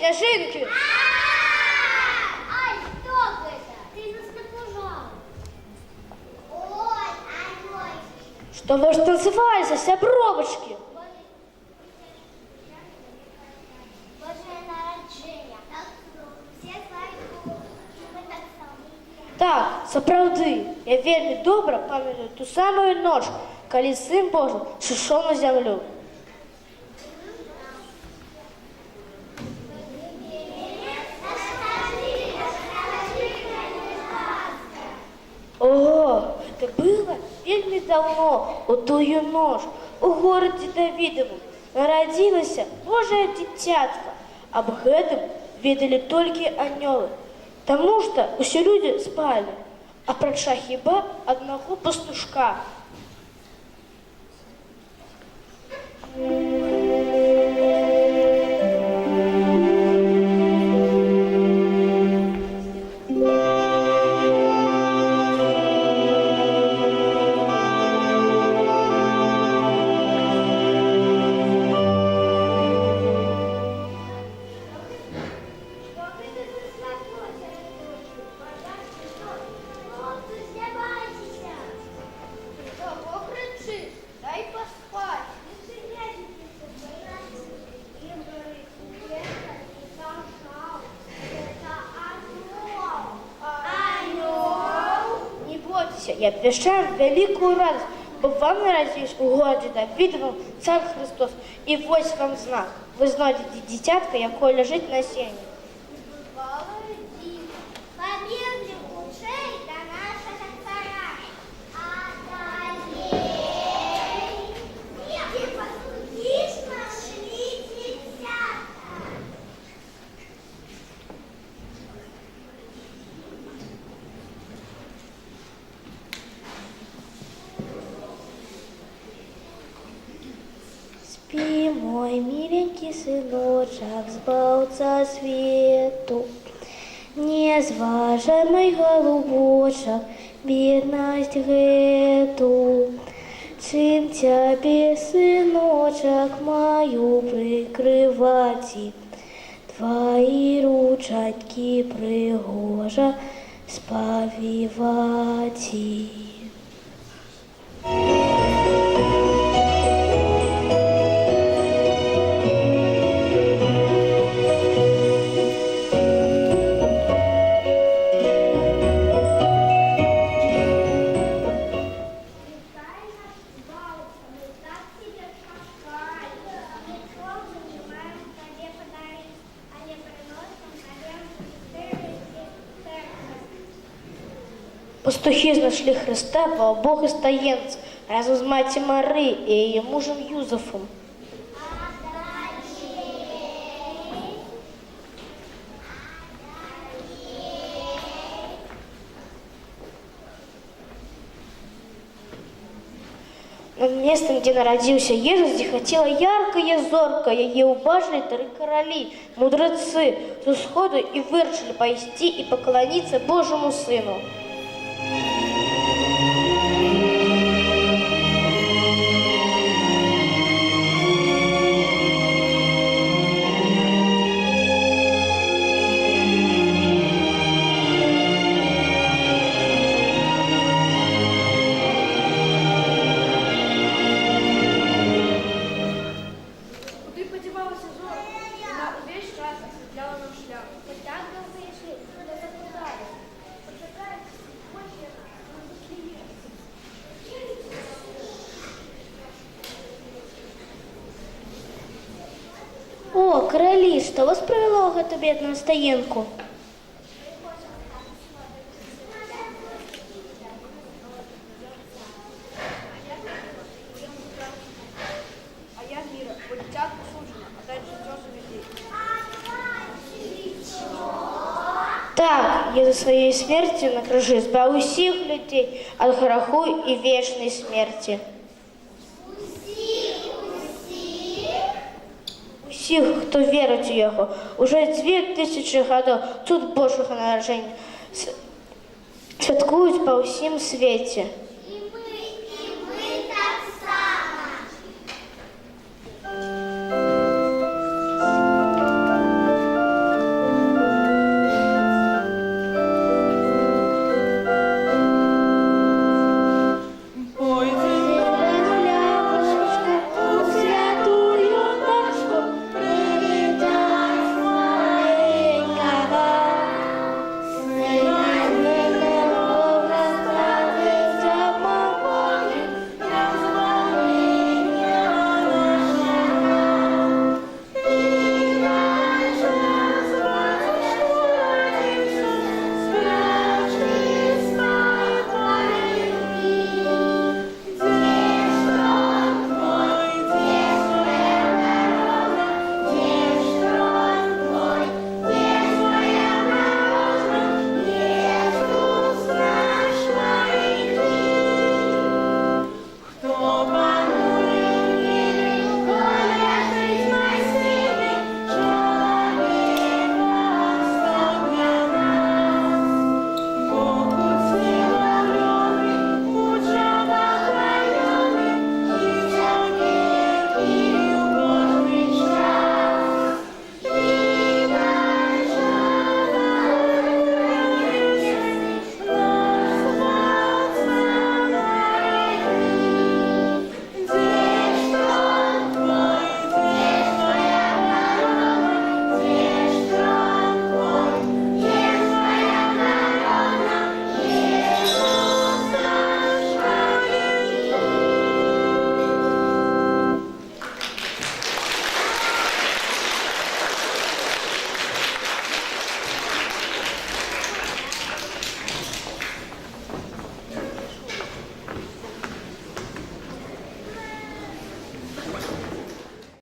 сняжинки. Ай, кто это? Ты нас напужал. Ой, ай, Что вы ж танцевались, сябровочки? Божие народження. Все знають, ми так само. Так, сапраўды, я вельмі добра памятаю ту самую ноч, калі сын Божий сышоў на зямлю. О, это было вельмі давно, у тую ноч, у горадзе Давідавым, нарадзілася Божае дзіцятка. Аб гэтым ведалі толькі анёлы, таму што ўсе людзі спалі, апрача хіба аднаго пастушка. Я обещаю великую радость, бо вам народились у городе Давидовом царь Христос. И вот вам знак. Вы знаете дитятка, якое лежит на сене. Побегли лучей до нашего царя. А далее непослушно шли дитята. Спи, мой миленький сыночек, збавца свету. Не зважай, мой голубочек, бедность гэту. Чым тебе, сыночек, мою прикрывать? Твои ручатки пригожа спавивать. Пастухи знайшли Христа по обох стоянців разом з матір Марією і її мужем Юзефом. Над местом, где народился Иисус, захотела яркая зорка, ее убачили три короли, мудрецы с усходу и вырушили пойти и поклониться Божьему Сыну. О, короли, что вас привело в эту бедную стоянку? А я мира, вот дитятку сужено, отдать житё за людей. Так, я за своей смертью на крыше избавил всех людей от греху и вечной смерти. Усіх, хто вірить у його, уже 2000 годов тут Божого народження святкують по всім світі.